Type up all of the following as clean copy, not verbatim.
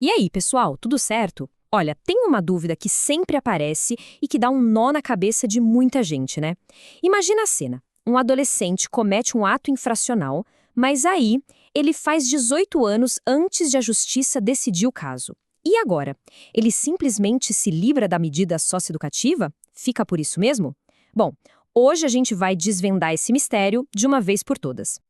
E aí, pessoal, tudo certo? Olha, tem uma dúvida que sempre aparece e que dá um nó na cabeça de muita gente, né? Imagina a cena. Um adolescente comete um ato infracional, mas aí ele faz 18 anos antes de a justiça decidir o caso. E agora? Ele simplesmente se livra da medida socioeducativa? Fica por isso mesmo? Bom, hoje a gente vai desvendar esse mistério de uma vez por todas.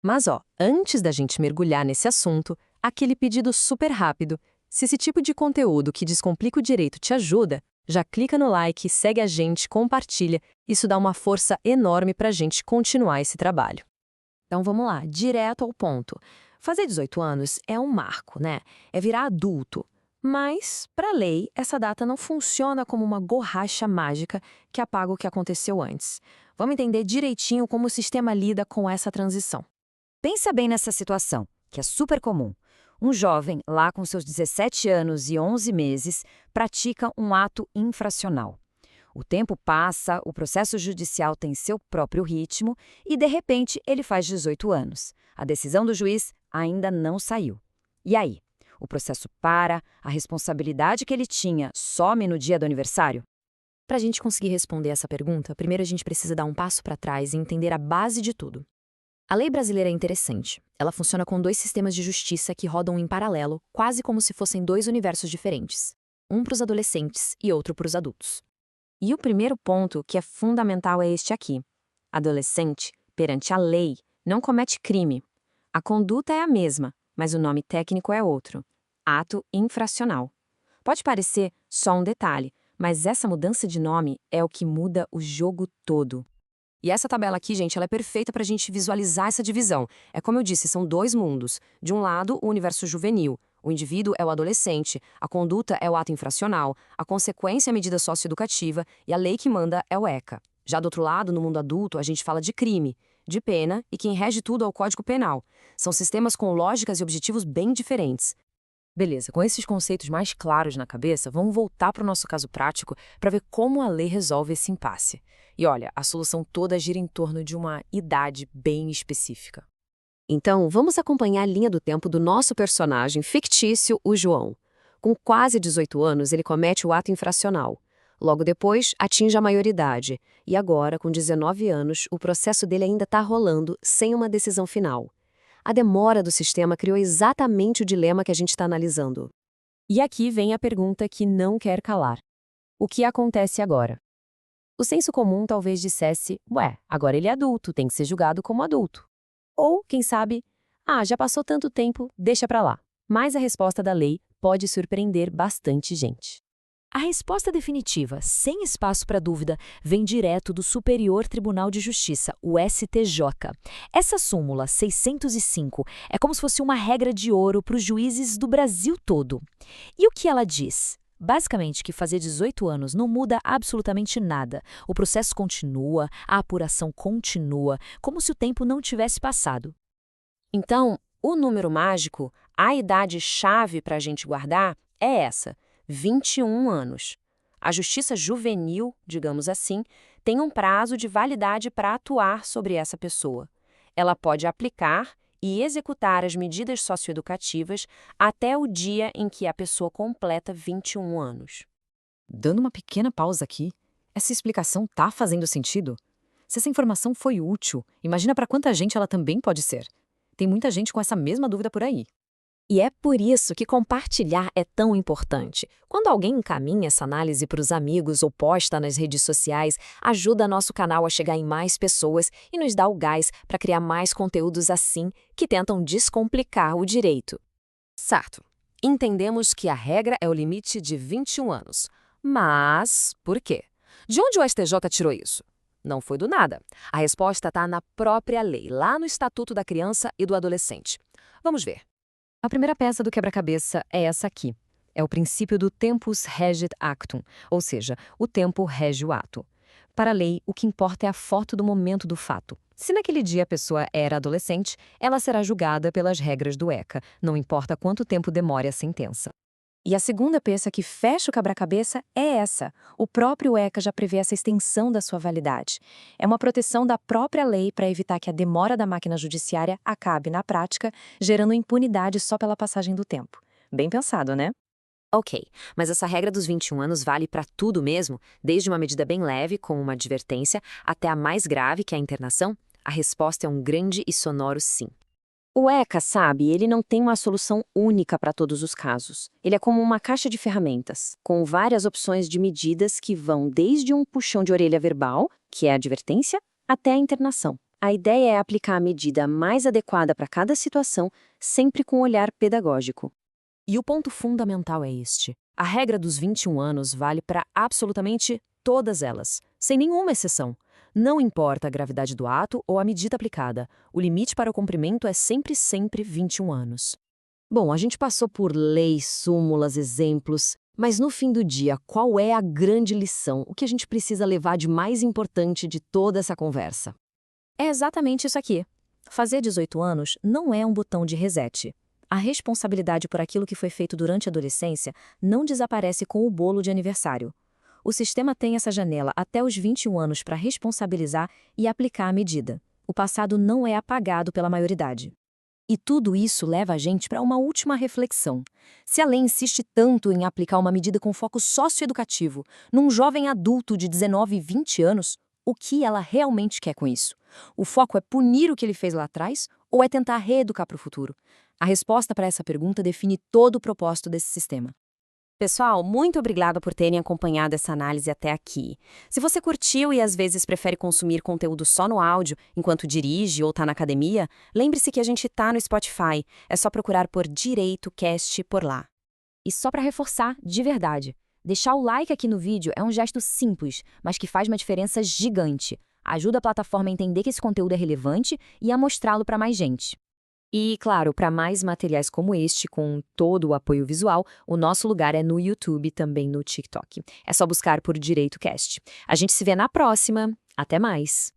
Mas antes da gente mergulhar nesse assunto, aquele pedido super rápido. Se esse tipo de conteúdo que descomplica o direito te ajuda, já clica no like, segue a gente, compartilha. Isso dá uma força enorme pra gente continuar esse trabalho. Então vamos lá, direto ao ponto. Fazer 18 anos é um marco, né? É virar adulto. Mas, para a lei, essa data não funciona como uma borracha mágica que apaga o que aconteceu antes. Vamos entender direitinho como o sistema lida com essa transição. Pensa bem nessa situação, que é super comum. Um jovem, lá com seus 17 anos e 11 meses, pratica um ato infracional. O tempo passa, o processo judicial tem seu próprio ritmo e, de repente, ele faz 18 anos. A decisão do juiz ainda não saiu. E aí? O processo para, a responsabilidade que ele tinha some no dia do aniversário? Para a gente conseguir responder essa pergunta, primeiro a gente precisa dar um passo para trás e entender a base de tudo. A lei brasileira é interessante. Ela funciona com dois sistemas de justiça que rodam em paralelo, quase como se fossem dois universos diferentes. Um para os adolescentes e outro para os adultos. E o primeiro ponto, que é fundamental, é este aqui. Adolescente, perante a lei, não comete crime. A conduta é a mesma, mas o nome técnico é outro. Ato infracional. Pode parecer só um detalhe, mas essa mudança de nome é o que muda o jogo todo. E essa tabela aqui, gente, ela é perfeita para a gente visualizar essa divisão. É como eu disse, são dois mundos. De um lado, o universo juvenil. O indivíduo é o adolescente, a conduta é o ato infracional, a consequência é a medida socioeducativa e a lei que manda é o ECA. Já do outro lado, no mundo adulto, a gente fala de crime, de pena e quem rege tudo é o Código Penal. São sistemas com lógicas e objetivos bem diferentes. Beleza, com esses conceitos mais claros na cabeça, vamos voltar para o nosso caso prático para ver como a lei resolve esse impasse. E olha, a solução toda gira em torno de uma idade bem específica. Então, vamos acompanhar a linha do tempo do nosso personagem fictício, o João. Com quase 18 anos, ele comete o ato infracional. Logo depois, atinge a maioridade. E agora, com 19 anos, o processo dele ainda está rolando, sem uma decisão final. A demora do sistema criou exatamente o dilema que a gente está analisando. E aqui vem a pergunta que não quer calar. O que acontece agora? O senso comum talvez dissesse, ué, agora ele é adulto, tem que ser julgado como adulto. Ou, quem sabe, já passou tanto tempo, deixa pra lá. Mas a resposta da lei pode surpreender bastante gente. A resposta definitiva, sem espaço para dúvida, vem direto do Superior Tribunal de Justiça, o STJ. Essa súmula 605 é como se fosse uma regra de ouro para os juízes do Brasil todo. E o que ela diz? Basicamente que fazer 18 anos não muda absolutamente nada. O processo continua, a apuração continua, como se o tempo não tivesse passado. Então, o número mágico, a idade-chave para a gente guardar, é essa. 21 anos. A justiça juvenil, digamos assim, tem um prazo de validade para atuar sobre essa pessoa. Ela pode aplicar e executar as medidas socioeducativas até o dia em que a pessoa completa 21 anos. Dando uma pequena pausa aqui, essa explicação tá fazendo sentido? Se essa informação foi útil, imagina para quanta gente ela também pode ser. Tem muita gente com essa mesma dúvida por aí. E é por isso que compartilhar é tão importante. Quando alguém encaminha essa análise para os amigos ou posta nas redes sociais, ajuda nosso canal a chegar em mais pessoas e nos dá o gás para criar mais conteúdos assim que tentam descomplicar o direito. Certo. Entendemos que a regra é o limite de 21 anos. Mas por quê? De onde o STJ tirou isso? Não foi do nada. A resposta está na própria lei, lá no Estatuto da Criança e do Adolescente. Vamos ver. A primeira peça do quebra-cabeça é essa aqui. É o princípio do tempus regit actum, ou seja, o tempo rege o ato. Para a lei, o que importa é a foto do momento do fato. Se naquele dia a pessoa era adolescente, ela será julgada pelas regras do ECA, não importa quanto tempo demore a sentença. E a segunda peça que fecha o quebra-cabeça é essa. O próprio ECA já prevê essa extensão da sua validade. É uma proteção da própria lei para evitar que a demora da máquina judiciária acabe, na prática, gerando impunidade só pela passagem do tempo. Bem pensado, né? Ok, mas essa regra dos 21 anos vale para tudo mesmo, desde uma medida bem leve, como uma advertência, até a mais grave, que é a internação? A resposta é um grande e sonoro sim. O ECA, sabe, ele não tem uma solução única para todos os casos. Ele é como uma caixa de ferramentas, com várias opções de medidas que vão desde um puxão de orelha verbal, que é a advertência, até a internação. A ideia é aplicar a medida mais adequada para cada situação, sempre com um olhar pedagógico. E o ponto fundamental é este. A regra dos 21 anos vale para absolutamente todas elas, sem nenhuma exceção. Não importa a gravidade do ato ou a medida aplicada, o limite para o cumprimento é sempre 21 anos. Bom, a gente passou por leis, súmulas, exemplos, mas no fim do dia, qual é a grande lição? O que a gente precisa levar de mais importante de toda essa conversa? É exatamente isso aqui. Fazer 18 anos não é um botão de reset. A responsabilidade por aquilo que foi feito durante a adolescência não desaparece com o bolo de aniversário. O sistema tem essa janela até os 21 anos para responsabilizar e aplicar a medida. O passado não é apagado pela maioridade. E tudo isso leva a gente para uma última reflexão. Se a lei insiste tanto em aplicar uma medida com foco socioeducativo num jovem adulto de 19 e 20 anos, o que ela realmente quer com isso? O foco é punir o que ele fez lá atrás ou é tentar reeducar para o futuro? A resposta para essa pergunta define todo o propósito desse sistema. Pessoal, muito obrigada por terem acompanhado essa análise até aqui. Se você curtiu e às vezes prefere consumir conteúdo só no áudio, enquanto dirige ou está na academia, lembre-se que a gente está no Spotify. É só procurar por Direito Cast por lá. E só para reforçar, de verdade, deixar o like aqui no vídeo é um gesto simples, mas que faz uma diferença gigante. Ajuda a plataforma a entender que esse conteúdo é relevante e a mostrá-lo para mais gente. E, claro, para mais materiais como este, com todo o apoio visual, o nosso lugar é no YouTube e também no TikTok. É só buscar por Direito Cast. A gente se vê na próxima. Até mais!